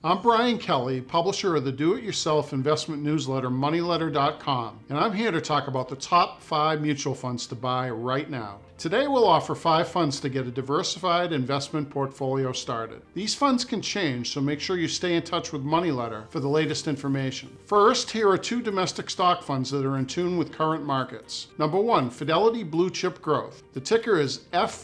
I'm Brian Kelly, publisher of the do-it-yourself investment newsletter MoneyLetter.com, and I'm here to talk about the top 5 mutual funds to buy right now. Today we'll offer 5 funds to get a diversified investment portfolio started. These funds can change, so make sure you stay in touch with MoneyLetter for the latest information. First, here are 2 domestic stock funds that are in tune with current markets. Number 1, Fidelity Blue Chip Growth. The ticker is FBGRX.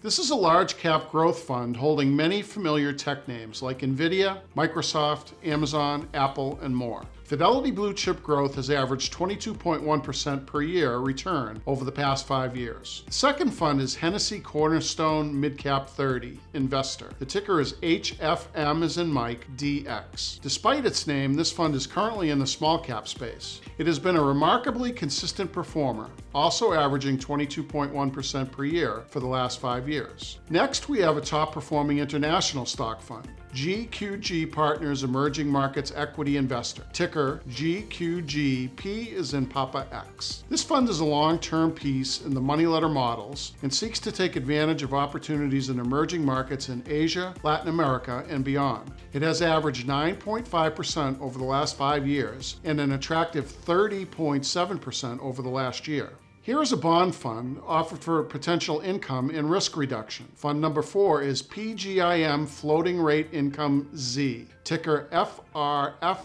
This is a large cap growth fund holding many familiar tech names like Nvidia, Microsoft, Amazon, Apple, and more. Fidelity Blue Chip Growth has averaged 22.1% per year return over the past 5 years. The second fund is Hennessy Cornerstone Midcap 30 Investor. The ticker is HFM as in Mike, DX. Despite its name, this fund is currently in the small cap space. It has been a remarkably consistent performer, also averaging 22.1% per year for the last 5 years. Next, we have a top performing international stock fund, GQG Partners Emerging Markets Equity Investor, ticker GQG, P is in Papa X. This fund is a long-term piece in the MoneyLetter models and seeks to take advantage of opportunities in emerging markets in Asia, Latin America, and beyond. It has averaged 9.5% over the last 5 years and an attractive 30.7% over the last year. Here is a bond fund offered for potential income and risk reduction. Fund number 4 is PGIM Floating Rate Income Z, ticker FRFZX.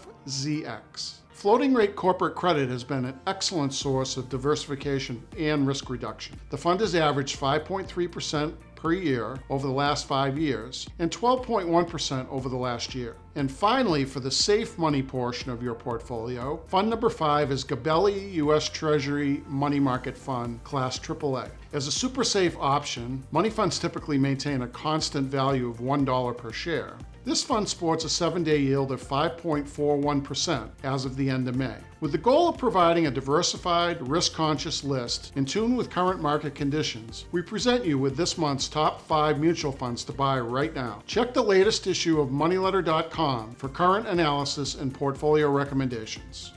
Floating rate corporate credit has been an excellent source of diversification and risk reduction. The fund has averaged 5.3% per year over the last 5 years and 12.1% over the last year. And finally, for the safe money portion of your portfolio, fund number 5 is Gabelli U.S. Treasury Money Market Fund, Class AAA. As a super safe option, money funds typically maintain a constant value of $1 per share. This fund sports a 7-day yield of 5.41% as of the end of May. With the goal of providing a diversified, risk-conscious list in tune with current market conditions, we present you with this month's top 5 mutual funds to buy right now. Check the latest issue of MoneyLetter.com for current analysis and portfolio recommendations.